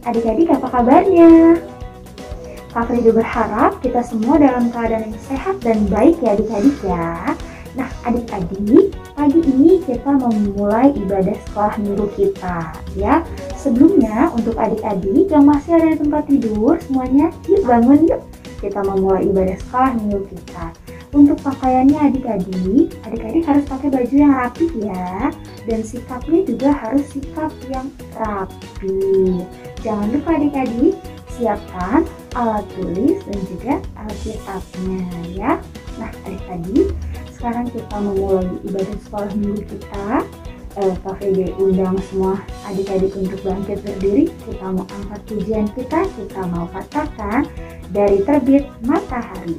adik-adik apa kabarnya? Kak Frido berharap kita semua dalam keadaan yang sehat dan baik ya adik-adik ya. Nah adik-adik, pagi ini kita memulai ibadah sekolah minggu kita ya. Sebelumnya untuk adik-adik yang masih ada di tempat tidur, semuanya yuk bangun yuk. Kita memulai ibadah sekolah minggu kita. Untuk pakaiannya adik-adik harus pakai baju yang rapi ya. Dan sikapnya juga harus sikap yang rapi. Jangan lupa adik-adik, siapkan alat tulis dan juga alat cetaknya ya. Nah adik-adik, sekarang kita memulai ibadah sekolah minggu kita. Kak Frido undang semua adik-adik untuk bangkit berdiri. Kita mau angkat pujian kita mau katakan dari terbit matahari.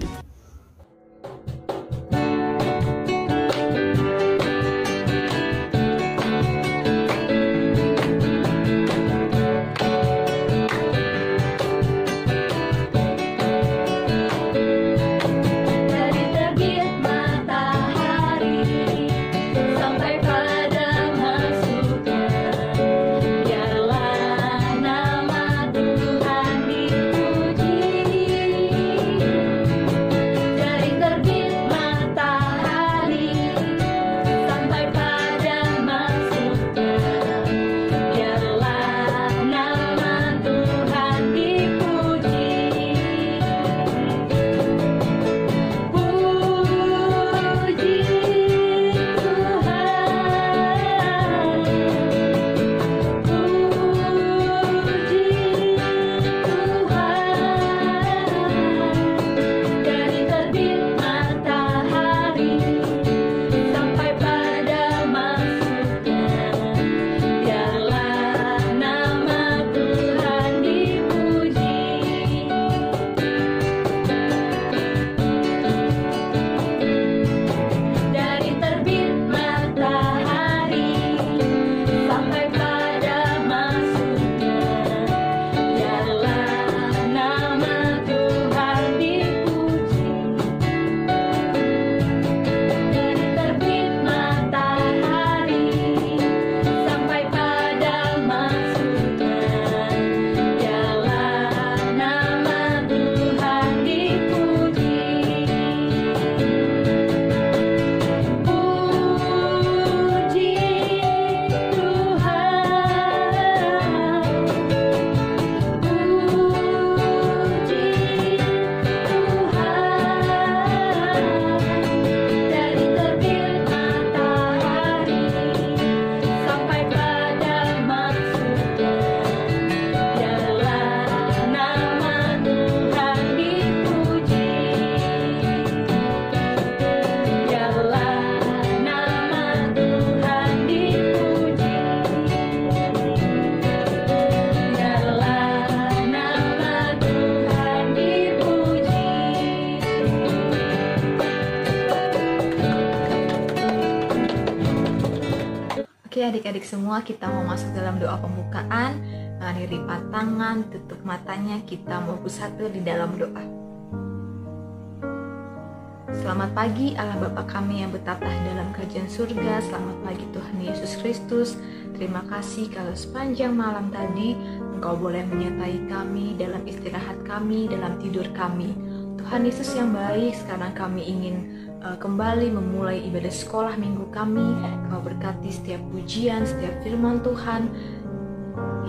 Oke adik-adik semua, kita mau masuk dalam doa pembukaan. Mari lipat tangan, tutup matanya, kita mau bersatu di dalam doa. Selamat pagi Allah Bapa kami yang bertata dalam kerajaan surga. Selamat pagi Tuhan Yesus Kristus. Terima kasih kalau sepanjang malam tadi Engkau boleh menyertai kami dalam istirahat kami, dalam tidur kami. Tuhan Yesus yang baik, sekarang kami ingin kembali memulai ibadah sekolah minggu kami. Kau berkati setiap pujian, setiap firman Tuhan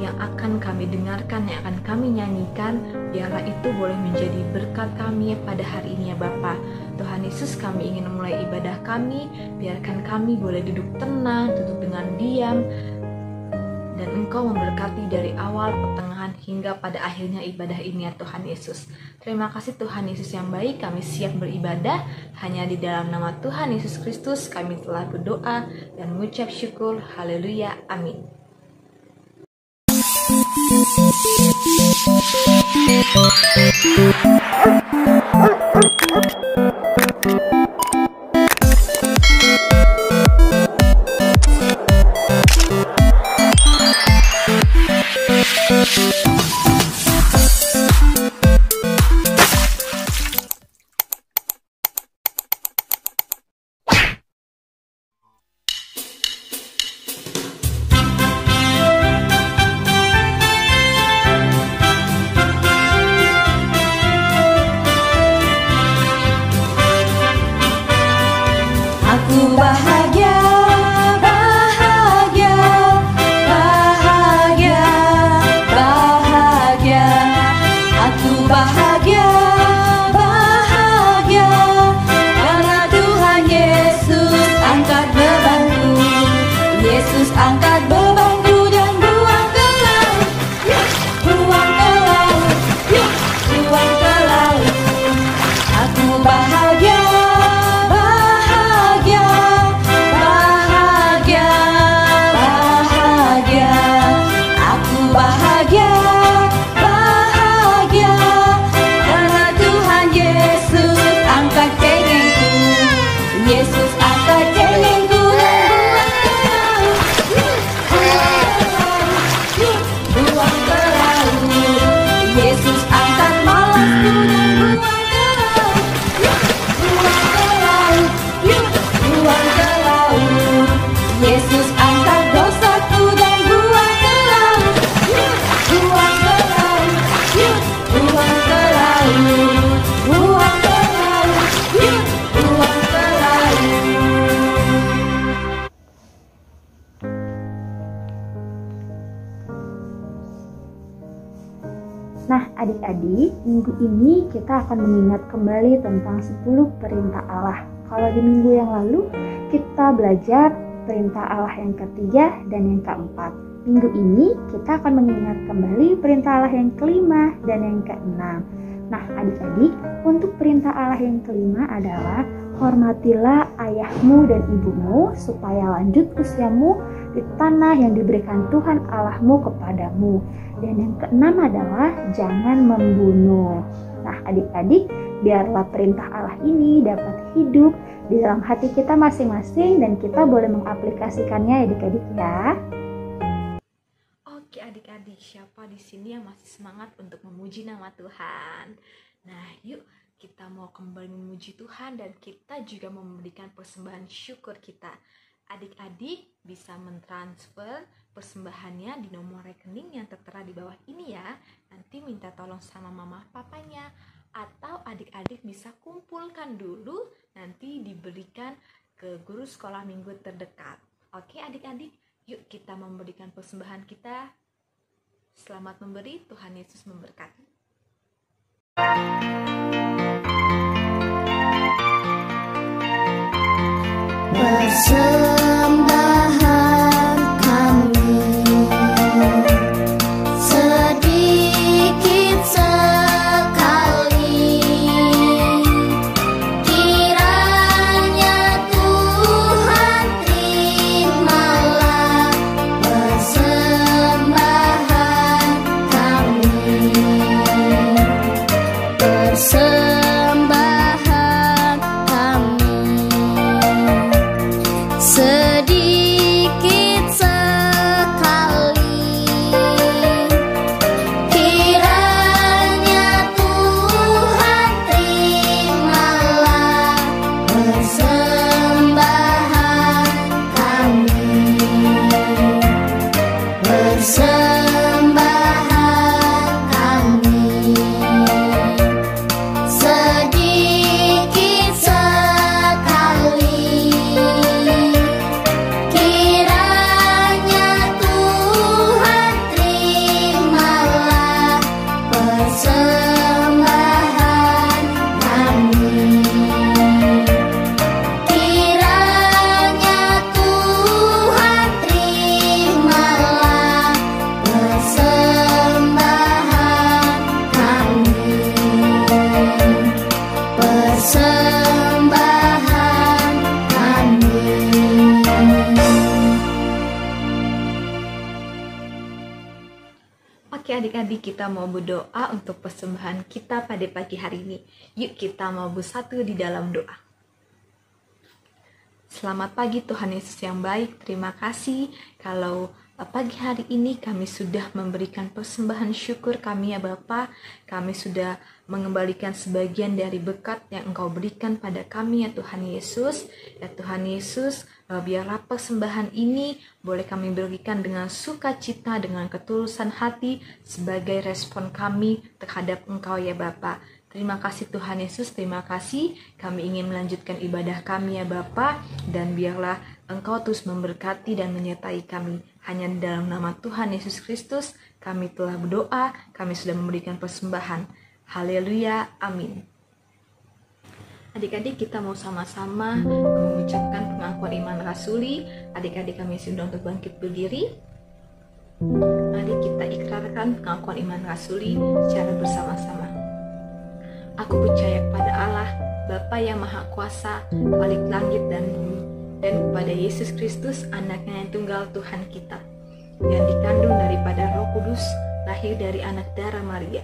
yang akan kami dengarkan, yang akan kami nyanyikan. Biarlah itu boleh menjadi berkat kami pada hari ini ya Bapa. Tuhan Yesus, kami ingin memulai ibadah kami. Biarkan kami boleh duduk tenang, duduk dengan diam, dan Engkau memberkati dari awal, pertengahan, hingga pada akhirnya ibadah ini ya Tuhan Yesus. Terima kasih Tuhan Yesus yang baik, kami siap beribadah. Hanya di dalam nama Tuhan Yesus Kristus kami telah berdoa dan mengucap syukur. Haleluya, amin. bahagia, bahagia, karena Tuhan Yesus angkat bebanku. Yesus angkat bebanku dan buang ke laut, buang ke laut, buang ke laut. Aku bahagia, bahagia, bahagia, bahagia. Aku bahagia, bahagia, karena Tuhan Yesus angkat cengengku. Yesus angkat cengengku dan buang ke laut. Yesus angkat malasku dan buang ke laut, buang ke laut. Yesus angkat dosaku dan buang ke laut, buang ke laut, buang ke laut, buang ke laut, buang ke laut. Nah, adik-adik, minggu ini kita akan mengingat kembali tentang 10 perintah Allah. Kalau di minggu yang lalu, kita belajar perintah Allah yang ketiga dan yang keempat. Minggu ini, kita akan mengingat kembali perintah Allah yang kelima dan yang keenam. Nah, adik-adik, untuk perintah Allah yang kelima adalah hormatilah ayahmu dan ibumu supaya lanjut usiamu di tanah yang diberikan Tuhan Allahmu kepadamu. Dan yang keenam adalah jangan membunuh. Nah, adik-adik, biarlah perintah Allah ini dapat hidup di dalam hati kita masing-masing dan kita boleh mengaplikasikannya ya adik-adik ya. Oke adik-adik, siapa di sini yang masih semangat untuk memuji nama Tuhan? Nah, yuk kita mau kembali memuji Tuhan dan kita juga memberikan persembahan syukur kita. Adik-adik bisa mentransfer persembahannya di nomor rekening yang tertera di bawah ini ya. Nanti minta tolong sama mama papanya, atau adik-adik bisa kumpulkan dulu nanti diberikan ke guru sekolah minggu terdekat. Oke adik-adik, yuk kita memberikan persembahan kita. Selamat memberi, Tuhan Yesus memberkati. Persembahan kami sedikit sekali, kiranya Tuhan terimalah persembahan kami. Persembahan kami sedikit sekali, kiranya Tuhan terimalah persembahan kami. Persembahan kami sedikit sekali, kiranya Tuhan terimalah persembahan kami. Kiranya Tuhan terimalah persembahan kami. Persembahan kami. Oke adik-adik, kita mau berdoa untuk persembahan kita pada pagi hari ini. Yuk kita mau bersatu di dalam doa. Selamat pagi Tuhan Yesus yang baik, terima kasih kalau pagi hari ini kami sudah memberikan persembahan syukur kami ya Bapa. Kami sudah mengembalikan sebagian dari berkat yang Engkau berikan pada kami ya Tuhan Yesus. Ya Tuhan Yesus, biarlah persembahan ini boleh kami berikan dengan sukacita, dengan ketulusan hati sebagai respon kami terhadap Engkau ya Bapa. Terima kasih Tuhan Yesus, terima kasih. Kami ingin melanjutkan ibadah kami ya Bapa, dan biarlah Engkau terus memberkati dan menyertai kami. Hanya dalam nama Tuhan Yesus Kristus kami telah berdoa, kami sudah memberikan persembahan. Haleluya, amin. Adik-adik, kita mau sama-sama mengucapkan pengakuan iman rasuli. Adik-adik kami diundang untuk bangkit berdiri. Mari kita ikrarkan pengakuan iman rasuli secara bersama-sama. Aku percaya kepada Allah, Bapa yang Maha Kuasa, Khalik langit dan bumi, dan kepada Yesus Kristus, anaknya yang tunggal Tuhan kita, yang dikandung daripada Roh Kudus, lahir dari anak darah Maria,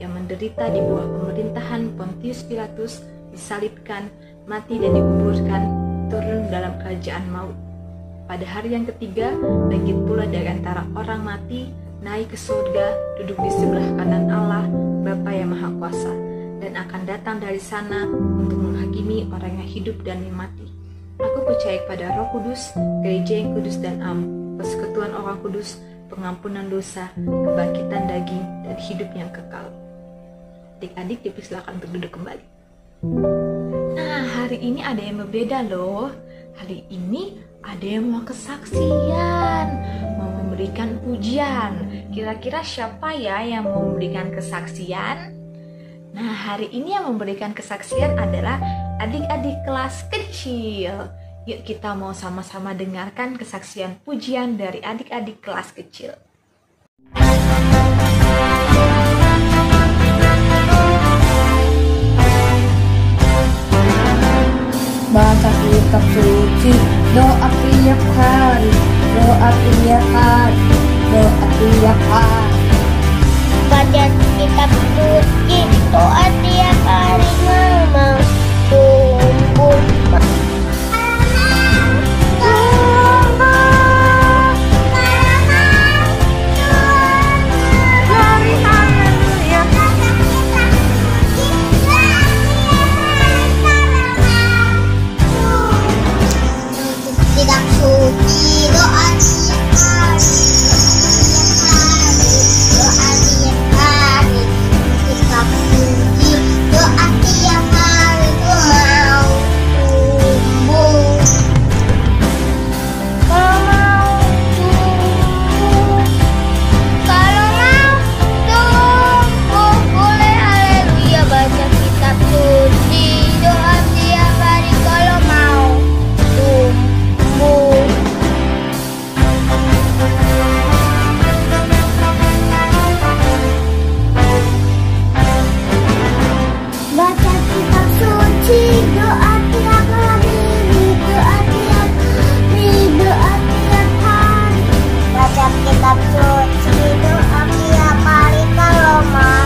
yang menderita di bawah pemerintahan Pontius Pilatus, disalibkan, mati dan dikuburkan, turun dalam kerajaan maut. Pada hari yang ketiga, bangkit pula dari antara orang mati, naik ke surga, duduk di sebelah kanan Allah, Bapa yang Maha Kuasa, dan akan datang dari sana untuk menghakimi orang yang hidup dan yang mati. Aku percaya kepada Roh Kudus, gereja yang kudus dan am, persekutuan orang kudus, pengampunan dosa, kebangkitan daging, dan hidup yang kekal. Adik-adik dipersilakan untuk duduk kembali. Nah, hari ini ada yang berbeda loh. Hari ini ada yang mau kesaksian, mau memberikan pujian. Kira-kira siapa ya yang mau memberikan kesaksian? Nah, hari ini yang memberikan kesaksian adalah adik-adik kelas kecil. Yuk kita mau sama-sama dengarkan kesaksian pujian dari adik-adik kelas kecil. Baca kitab suci, doa tiap hari, doa tiap hari, doa tiap hari. Baca kitab suci, doa tiap hari, mau tumbuh. Kitab suci, doa tiap hari, doa tiap hari, kitab suci, doa tiap hari, mau tumbuh. Kalau mau tumbuh, boleh haleluya baca kitab suci, doa tiap hari kalau mau tumbuh. Baca kitab suci, doa tiap hari, doa tiap hari, doa tiap hari. Baca kitab suci, doa tiap hari kalau mau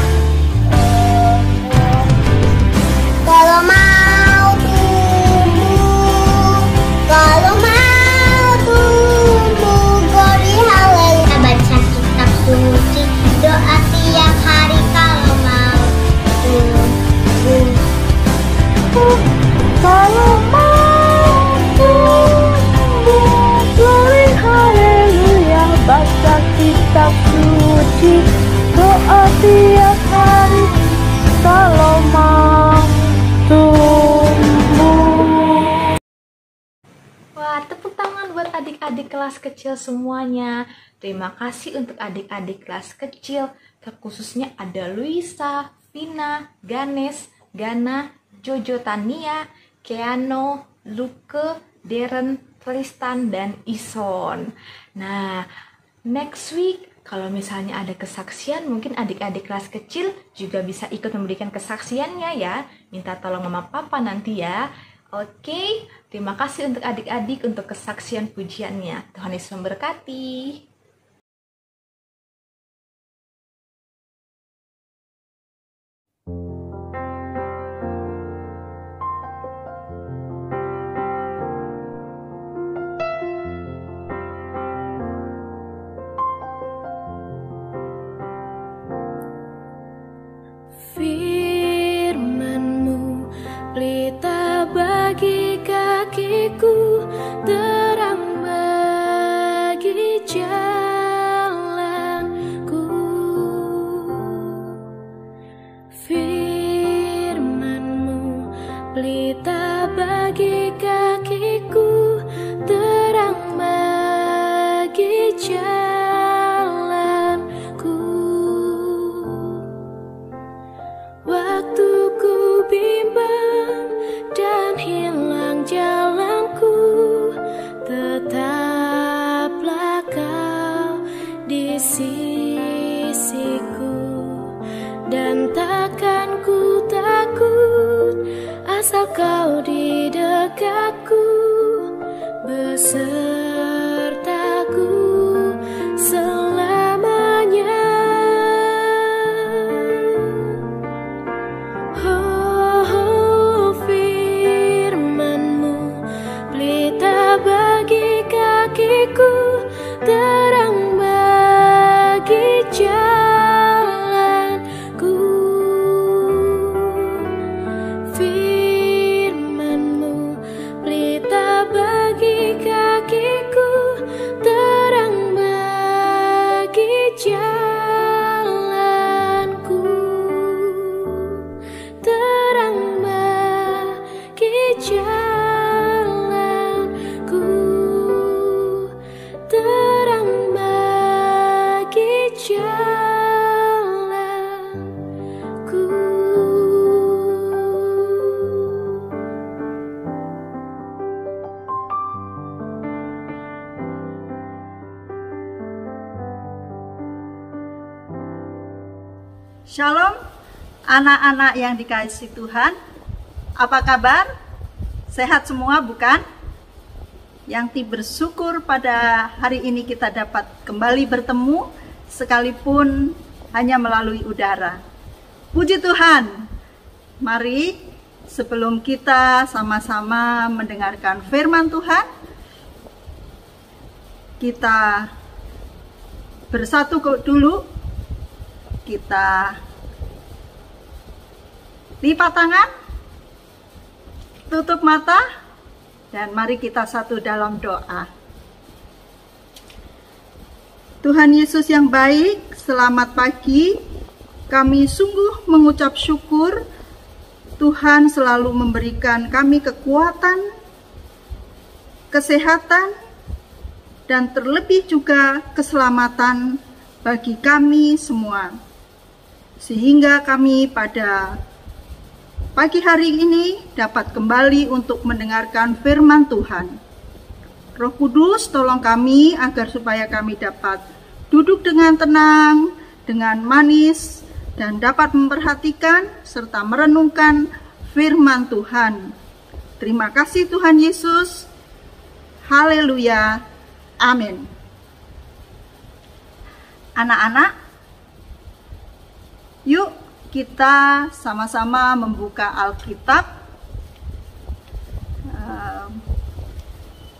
kalau mau tumbuh, kalau mau tumbuh, glory haleluya. Baca kitab suci, doa tiap hari kalau mau tumbuh. Kalau mau tumbuh, glory haleluya. Baca kitab suci, doa tiap hari kalau mau tumbuh. Wah, tepuk tangan buat adik-adik kelas kecil semuanya. Terima kasih untuk adik-adik kelas kecil, terkhususnya ada Luisa, Vina, Ganes, Gana, Jojo Tania, Keano, Luke, Darren, Tristan, dan Ison. Nah, next week kalau misalnya ada kesaksian, mungkin adik-adik kelas kecil juga bisa ikut memberikan kesaksiannya ya. Minta tolong mama papa nanti ya. Oke, terima kasih untuk adik-adik untuk kesaksian pujiannya. Tuhan Yesus memberkati. Firman-Mu pelita bagi kakiku, terang bagi jalan. menjagaku besertaku selamanya. Oh, firman-Mu pelita bagi kakiku, terang bagi jalanku. Firman-Mu pelita bagi kakiku, terang bagi jalanku, terang bagi jalanku, terang bagi jalanku. Shalom, anak-anak yang dikasihi Tuhan. Apa kabar? Sehat semua bukan? Yang bersyukur pada hari ini kita dapat kembali bertemu sekalipun hanya melalui udara. Puji Tuhan. Mari sebelum kita sama-sama mendengarkan firman Tuhan, kita bersatu dulu. Kita lipat tangan, tutup mata, dan mari kita satu dalam doa. Tuhan Yesus yang baik, selamat pagi. Kami sungguh mengucap syukur. Tuhan selalu memberikan kami kekuatan, kesehatan, dan terlebih juga keselamatan bagi kami semua. Sehingga kami pada pagi hari ini dapat kembali untuk mendengarkan firman Tuhan. Roh Kudus, tolong kami agar supaya kami dapat duduk dengan tenang, dengan manis, dan dapat memperhatikan serta merenungkan firman Tuhan. Terima kasih Tuhan Yesus. Haleluya. Amin. Anak-anak, yuk kita sama-sama membuka Alkitab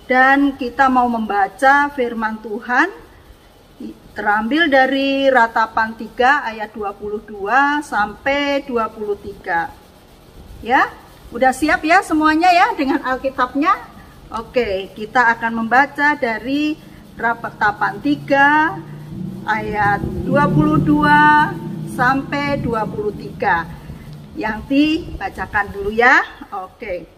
dan kita mau membaca firman Tuhan terambil dari Ratapan 3 ayat 22 sampai 23. Ya, udah siap ya semuanya ya dengan Alkitabnya? Oke, kita akan membaca dari Ratapan 3 ayat 22 sampai 23. Yang dibacakan dulu ya. Oke.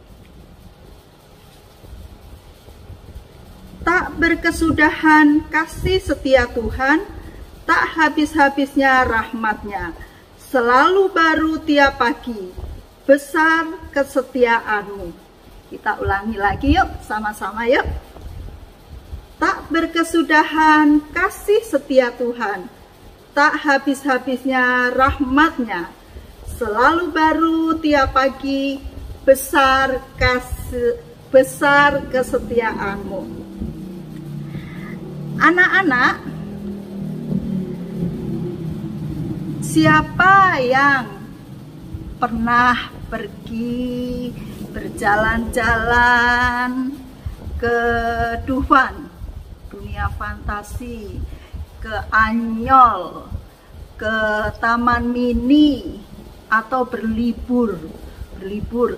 Tak berkesudahan kasih setia Tuhan, tak habis-habisnya rahmat-Nya. Selalu baru tiap pagi, besar kesetiaan-Mu. Kita ulangi lagi yuk, sama-sama yuk. Tak berkesudahan kasih setia Tuhan, tak habis-habisnya rahmat-Nya, selalu baru tiap pagi, besar kesetiaan-Mu. Anak-anak, siapa yang pernah pergi berjalan-jalan ke Dufan, dunia fantasi, ke Anyol, ke Taman Mini, atau berlibur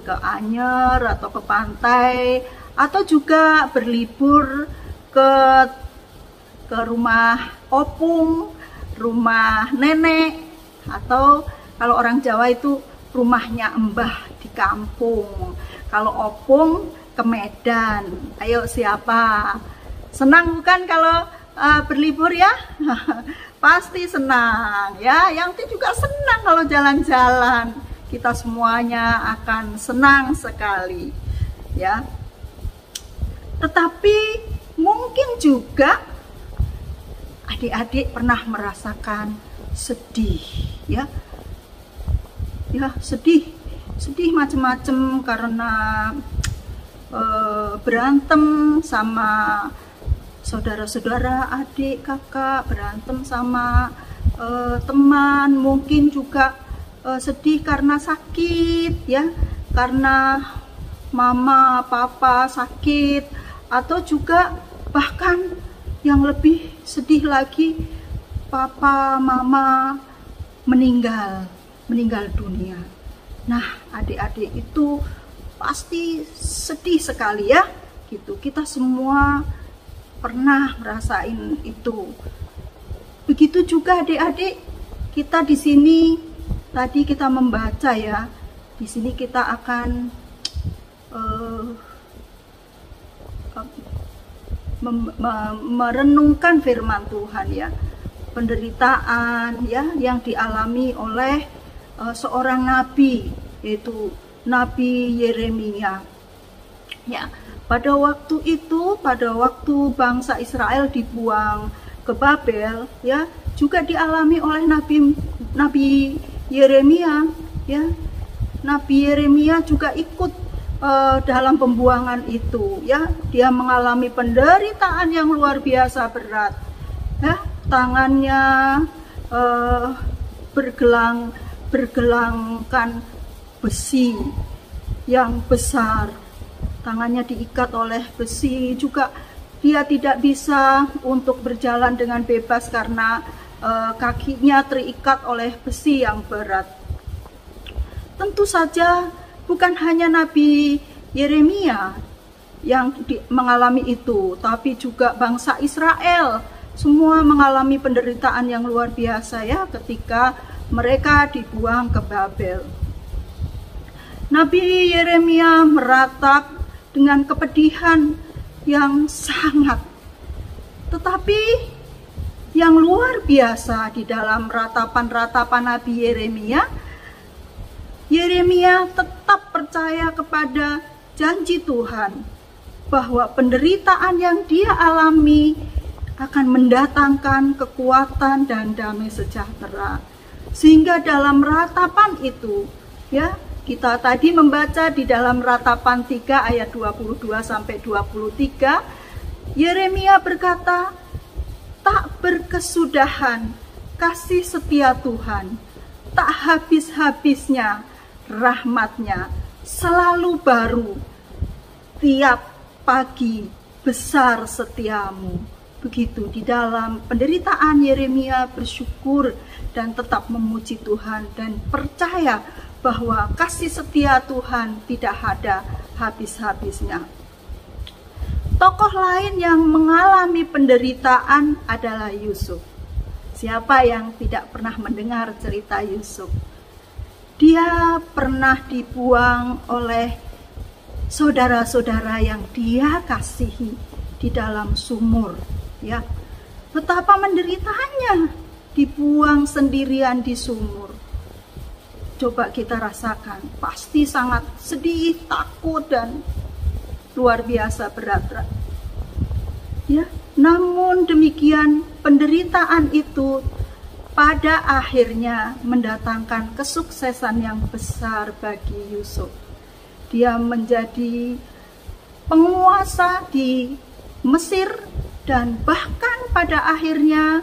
ke Anyer atau ke pantai, atau juga berlibur ke rumah opung, rumah nenek, atau kalau orang Jawa itu rumahnya mbah di kampung. Kalau opung ke Medan. Ayo siapa? Senang bukan kalau berlibur ya? Pasti senang ya. Yang juga senang kalau jalan-jalan. Kita semuanya akan senang sekali ya. Tetapi mungkin juga adik-adik pernah merasakan sedih ya. Ya, sedih macam-macam karena berantem sama saudara-saudara, adik, kakak, berantem sama teman, mungkin juga sedih karena sakit ya, karena mama, papa sakit, atau juga bahkan yang lebih sedih lagi, papa, mama meninggal dunia. Nah, adik-adik itu pasti sedih sekali ya, gitu. Kita semua pernah merasain itu. Begitu juga adik-adik, kita di sini tadi kita membaca ya. Di sini kita akan merenungkan firman Tuhan ya. Penderitaan ya yang dialami oleh seorang nabi, yaitu Nabi Yeremia. Ya, pada waktu itu, pada waktu bangsa Israel dibuang ke Babel, ya, juga dialami oleh Nabi Yeremia, ya. Nabi Yeremia juga ikut dalam pembuangan itu, ya. Dia mengalami penderitaan yang luar biasa berat, ya. Tangannya bergelangkan besi yang besar, tangannya diikat oleh besi, juga dia tidak bisa untuk berjalan dengan bebas karena kakinya terikat oleh besi yang berat. Tentu saja bukan hanya Nabi Yeremia yang mengalami itu, tapi juga bangsa Israel semua mengalami penderitaan yang luar biasa ya ketika mereka dibuang ke Babel. Nabi Yeremia meratap dengan kepedihan yang sangat. Tetapi yang luar biasa di dalam ratapan-ratapan Nabi Yeremia, Yeremia tetap percaya kepada janji Tuhan bahwa penderitaan yang dia alami akan mendatangkan kekuatan dan damai sejahtera. Sehingga dalam ratapan itu, ya, kita tadi membaca di dalam ratapan 3 ayat 22 sampai 23, Yeremia berkata, "Tak berkesudahan kasih setia Tuhan, tak habis-habisnya rahmatnya, selalu baru, tiap pagi besar setiamu." Begitu di dalam penderitaan Yeremia bersyukur dan tetap memuji Tuhan dan percaya bahwa kasih setia Tuhan tidak ada habis-habisnya. Tokoh lain yang mengalami penderitaan adalah Yusuf. Siapa yang tidak pernah mendengar cerita Yusuf? Dia pernah dibuang oleh saudara-saudara yang dia kasihi di dalam sumur, ya. Betapa menderitaannya, dibuang sendirian di sumur. Coba kita rasakan, pasti sangat sedih, takut, dan luar biasa berat. Ya, namun demikian penderitaan itu pada akhirnya mendatangkan kesuksesan yang besar bagi Yusuf. Dia menjadi penguasa di Mesir dan bahkan pada akhirnya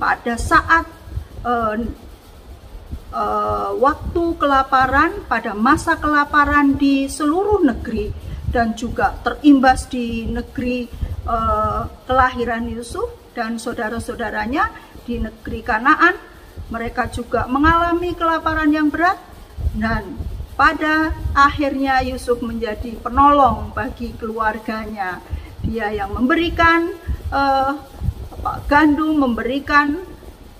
pada saat waktu kelaparan, pada masa kelaparan di seluruh negeri dan juga terimbas di negeri kelahiran Yusuf dan saudara-saudaranya di negeri Kanaan, mereka juga mengalami kelaparan yang berat dan pada akhirnya Yusuf menjadi penolong bagi keluarganya. Dia yang memberikan gandum, memberikan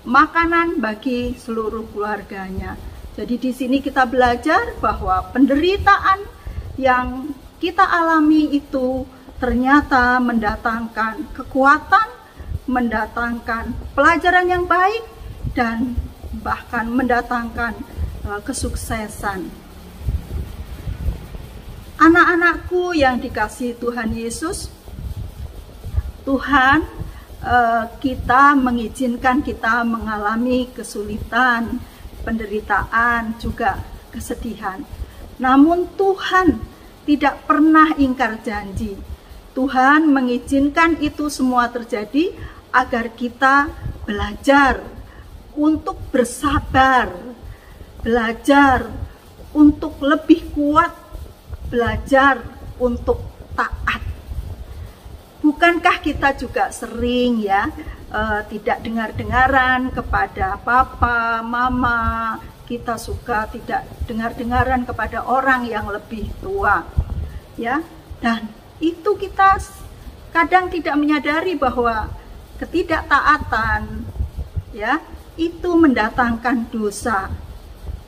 makanan bagi seluruh keluarganya. Jadi di sini kita belajar bahwa penderitaan yang kita alami itu ternyata mendatangkan kekuatan, mendatangkan pelajaran yang baik, dan bahkan mendatangkan kesuksesan. Anak-anakku yang dikasihi Tuhan Yesus, Tuhan kita mengizinkan kita mengalami kesulitan, penderitaan, juga kesedihan. Namun Tuhan tidak pernah ingkar janji. Tuhan mengizinkan itu semua terjadi agar kita belajar untuk bersabar, belajar untuk lebih kuat, belajar untuk taat. Bukankah kita juga sering ya tidak dengar-dengaran kepada papa, mama, kita suka tidak dengar-dengaran kepada orang yang lebih tua, ya. Dan itu kita kadang tidak menyadari bahwa ketidaktaatan, ya, itu mendatangkan dosa.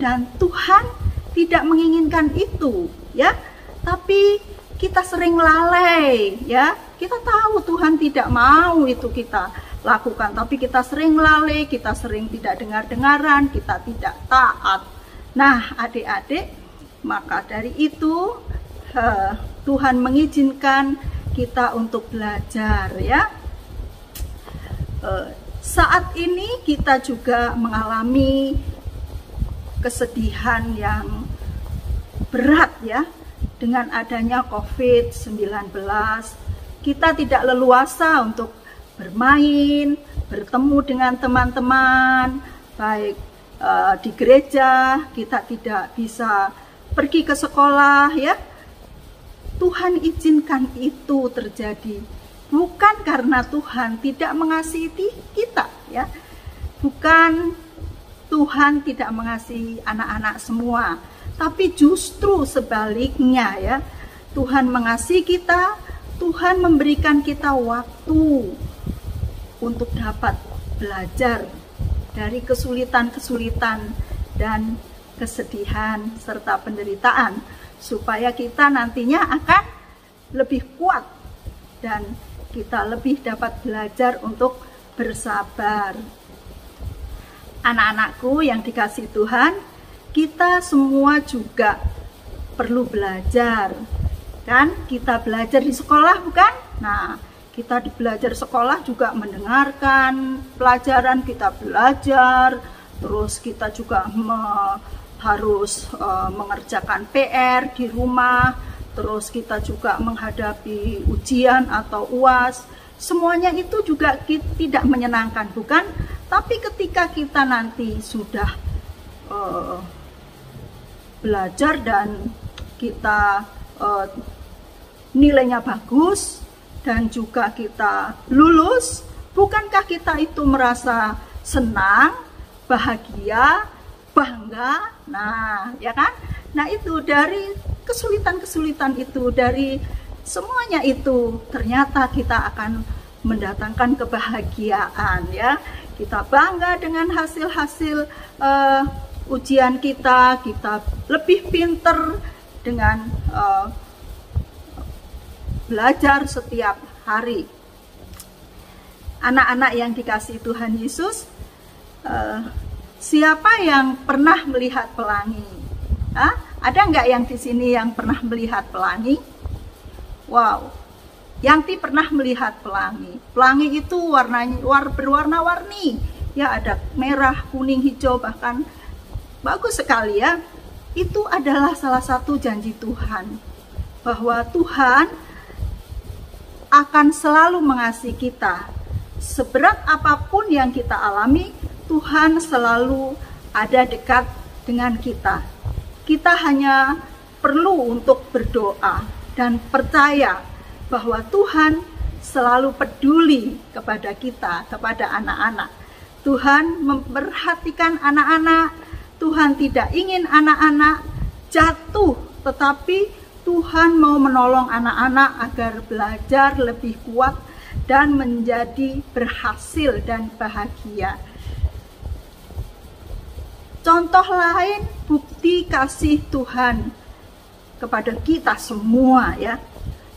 Dan Tuhan tidak menginginkan itu, ya. Tapi kita sering lalai, ya. Kita tahu Tuhan tidak mau itu kita lakukan, tapi kita sering lalai, kita sering tidak dengar-dengaran, kita tidak taat. Nah, adik-adik, maka dari itu Tuhan mengizinkan kita untuk belajar, ya. Saat ini kita juga mengalami kesedihan yang berat, ya, dengan adanya COVID-19. Kita tidak leluasa untuk bermain, bertemu dengan teman-teman, baik di gereja, kita tidak bisa pergi ke sekolah, ya. Tuhan izinkan itu terjadi, bukan karena Tuhan tidak mengasihi kita, ya. Bukan Tuhan tidak mengasihi anak-anak semua, tapi justru sebaliknya, ya. Tuhan mengasihi kita, Tuhan memberikan kita waktu untuk dapat belajar dari kesulitan-kesulitan dan kesedihan serta penderitaan, supaya kita nantinya akan lebih kuat dan kita lebih dapat belajar untuk bersabar. Anak-anakku yang dikasihi Tuhan, kita semua juga perlu belajar. Kan kita belajar di sekolah, bukan? Nah, kita belajar sekolah juga mendengarkan pelajaran, kita belajar, terus kita juga harus mengerjakan PR di rumah, terus kita juga menghadapi ujian atau UAS. Semuanya itu juga tidak menyenangkan, bukan? Tapi ketika kita nanti sudah belajar dan kita nilainya bagus dan juga kita lulus, bukankah kita itu merasa senang, bahagia, bangga? Nah, ya kan? Nah, itu dari kesulitan-kesulitan itu, dari semuanya itu ternyata kita akan mendatangkan kebahagiaan, ya. Kita bangga dengan hasil-hasil ujian kita lebih pinter dengan belajar setiap hari. Anak-anak yang dikasihi Tuhan Yesus, siapa yang pernah melihat pelangi? Ada nggak yang di sini yang pernah melihat pelangi? Wow, Yanti pernah melihat pelangi. Pelangi itu berwarna-warni, ya, ada merah, kuning, hijau, bahkan bagus sekali, ya. Itu adalah salah satu janji Tuhan, bahwa Tuhan akan selalu mengasihi kita. Seberat apapun yang kita alami, Tuhan selalu ada dekat dengan kita. Kita hanya perlu untuk berdoa dan percaya bahwa Tuhan selalu peduli kepada kita, kepada anak-anak. Tuhan memperhatikan anak-anak. Tuhan tidak ingin anak-anak jatuh, tetapi Tuhan mau menolong anak-anak agar belajar lebih kuat dan menjadi berhasil dan bahagia. Contoh lain bukti kasih Tuhan kepada kita semua, ya.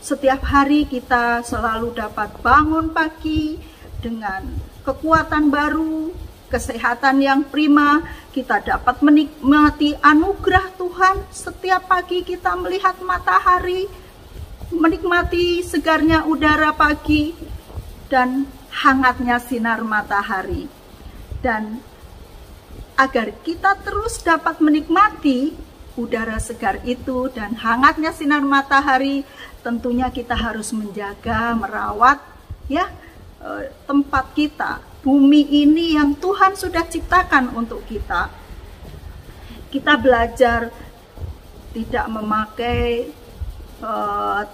Setiap hari kita selalu dapat bangun pagi dengan kekuatan baru, kesehatan yang prima, kita dapat menikmati anugerah Tuhan. Setiap pagi kita melihat matahari, menikmati segarnya udara pagi dan hangatnya sinar matahari. Dan agar kita terus dapat menikmati udara segar itu dan hangatnya sinar matahari, tentunya kita harus menjaga, merawat ya tempat kita, bumi ini yang Tuhan sudah ciptakan untuk kita. Kita belajar tidak memakai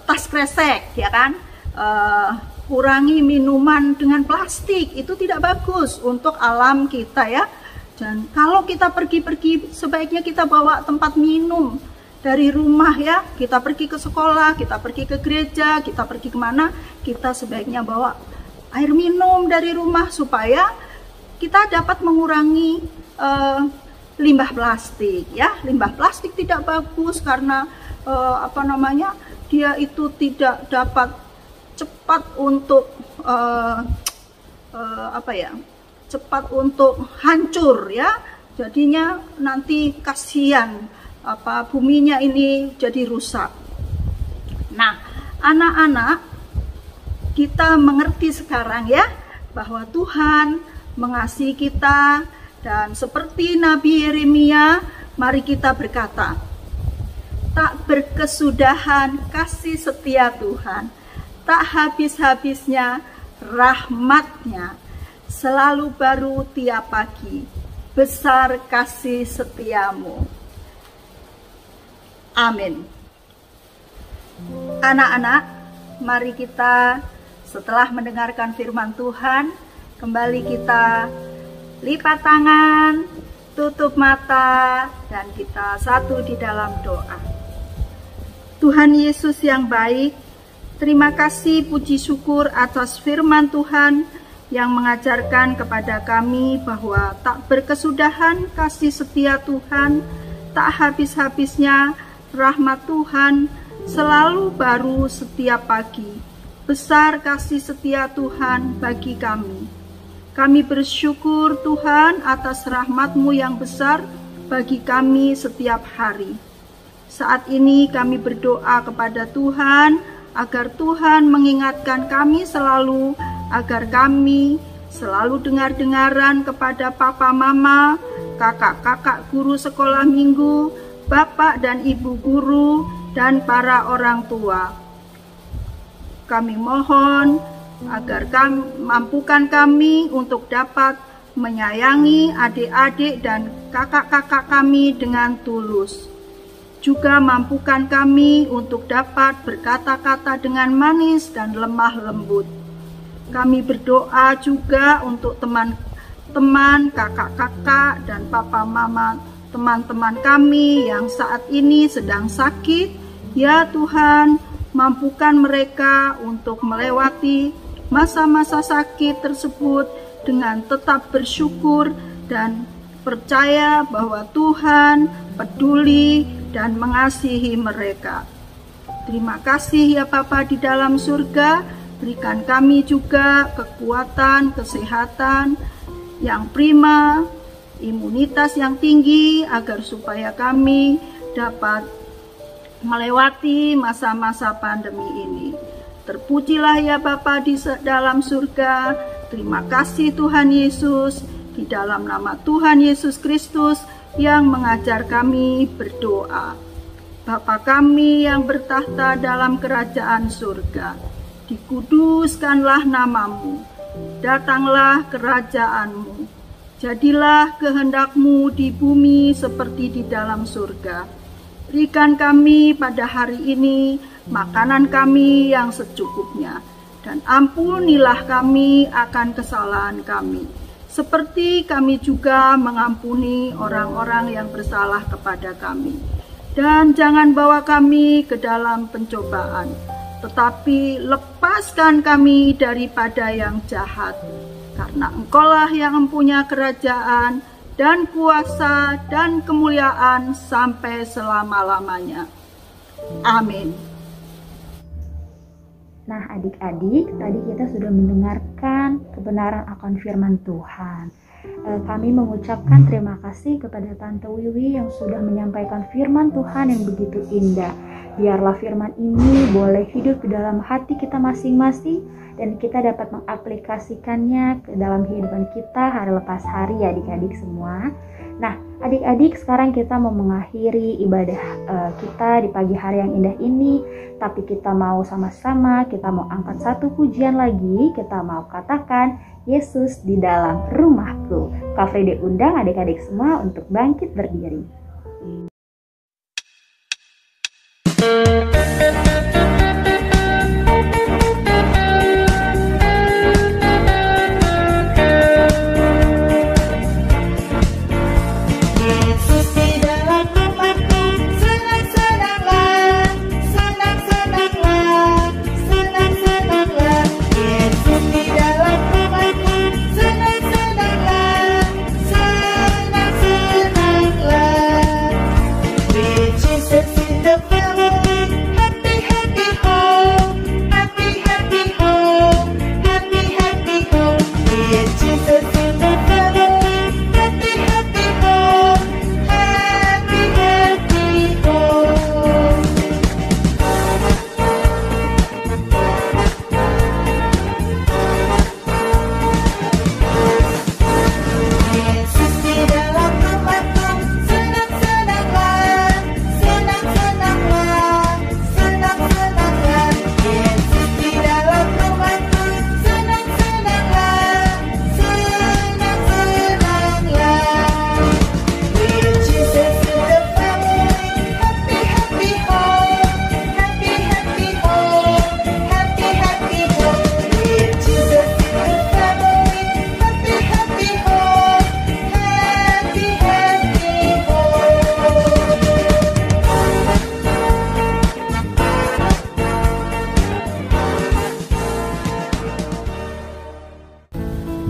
tas kresek, ya kan? Kurangi minuman dengan plastik, itu tidak bagus untuk alam kita ya. Dan kalau kita pergi-pergi, sebaiknya kita bawa tempat minum dari rumah ya. Kita pergi ke sekolah, kita pergi ke gereja, kita pergi kemana, kita sebaiknya bawa air minum dari rumah supaya kita dapat mengurangi limbah plastik ya. Limbah plastik tidak bagus karena dia itu tidak dapat cepat untuk cepat untuk hancur ya, jadinya nanti kasihan buminya ini jadi rusak. Nah, anak-anak, kita mengerti sekarang ya bahwa Tuhan mengasihi kita, dan seperti Nabi Yeremia, mari kita berkata, tak berkesudahan kasih setia Tuhan, tak habis-habisnya rahmat-Nya, selalu baru tiap pagi, besar kasih setiamu. Amin. Anak-anak, mari kita setelah mendengarkan firman Tuhan, kembali kita lipat tangan, tutup mata, dan kita satu di dalam doa. Tuhan Yesus yang baik, terima kasih puji syukur atas firman Tuhan yang mengajarkan kepada kami bahwa tak berkesudahan kasih setia Tuhan, tak habis-habisnya rahmat Tuhan, selalu baru setiap pagi, besar kasih setia Tuhan bagi kami. Kami bersyukur Tuhan atas rahmat-Mu yang besar bagi kami setiap hari. Saat ini kami berdoa kepada Tuhan agar Tuhan mengingatkan kami selalu, agar kami selalu dengar-dengaran kepada papa mama, kakak-kakak guru sekolah minggu, bapak dan ibu guru, dan para orang tua. Kami mohon agar mampukan kami untuk dapat menyayangi adik-adik dan kakak-kakak kami dengan tulus. Juga mampukan kami untuk dapat berkata-kata dengan manis dan lemah lembut. Kami berdoa juga untuk teman-teman, kakak-kakak, dan papa mama, teman-teman kami yang saat ini sedang sakit. Ya Tuhan, mampukan mereka untuk melewati masa-masa sakit tersebut dengan tetap bersyukur dan percaya bahwa Tuhan peduli dan mengasihi mereka. Terima kasih ya Bapa di dalam surga. Berikan kami juga kekuatan, kesehatan yang prima, imunitas yang tinggi, agar supaya kami dapat melewati masa-masa pandemi ini. Terpujilah ya Bapa di dalam surga. Terima kasih Tuhan Yesus, di dalam nama Tuhan Yesus Kristus yang mengajar kami berdoa. Bapa kami yang bertahta dalam kerajaan surga, dikuduskanlah namamu, datanglah kerajaanmu, jadilah kehendak-Mu di bumi seperti di dalam surga. Berikan kami pada hari ini makanan kami yang secukupnya, dan ampunilah kami akan kesalahan kami, seperti kami juga mengampuni orang-orang yang bersalah kepada kami. Dan jangan bawa kami ke dalam pencobaan, tetapi lepaskan kami daripada yang jahat. Karena Engkaulah yang mempunyai kerajaan dan kuasa dan kemuliaan sampai selama-lamanya. Amin. Nah adik-adik, tadi kita sudah mendengarkan kebenaran akan firman Tuhan. Kami mengucapkan terima kasih kepada Tante Wiwi yang sudah menyampaikan firman Tuhan yang begitu indah. Biarlah firman ini boleh hidup di dalam hati kita masing-masing, dan kita dapat mengaplikasikannya ke dalam kehidupan kita hari lepas hari ya adik-adik semua. Nah, adik-adik, sekarang kita mau mengakhiri ibadah kita di pagi hari yang indah ini. Tapi kita mau sama-sama, kita mau angkat satu pujian lagi. Kita mau katakan, Yesus di dalam rumahku. Kak Fride undang adik-adik semua untuk bangkit berdiri.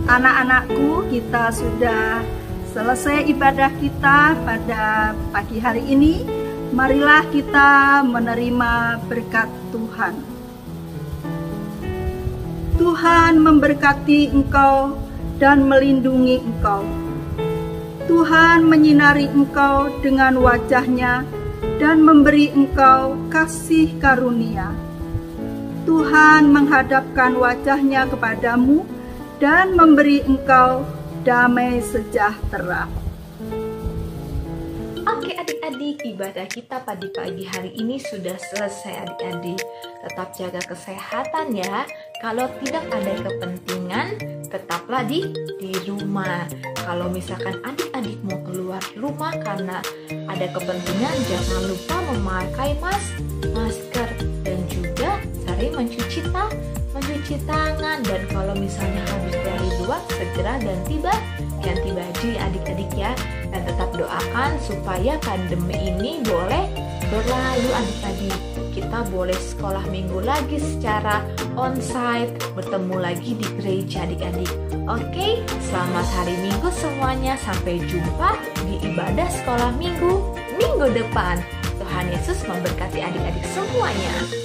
Anak-anakku, kita sudah selesai ibadah kita pada pagi hari ini. Marilah kita menerima berkat Tuhan. Tuhan memberkati engkau dan melindungi engkau. Tuhan menyinari engkau dengan wajah-Nya dan memberi engkau kasih karunia. Tuhan menghadapkan wajah-Nya kepadamu dan memberi engkau damai sejahtera. Oke adik-adik, ibadah kita pada pagi hari ini sudah selesai adik-adik. Tetap jaga kesehatan ya. Kalau tidak ada kepentingan, tetaplah di rumah. Kalau misalkan adik-adik mau keluar rumah karena ada kepentingan, jangan lupa memakai masker dan juga sering mencuci tangan. Dan kalau misalnya habis dari luar, segera ganti baju adik-adik ya. Dan tetap doakan supaya pandemi ini boleh berlalu adik-adik. Kita boleh sekolah minggu lagi secara onsite, bertemu lagi di gereja adik-adik. Oke, selamat hari Minggu semuanya. Sampai jumpa di ibadah sekolah minggu depan. Tuhan Yesus memberkati adik-adik semuanya.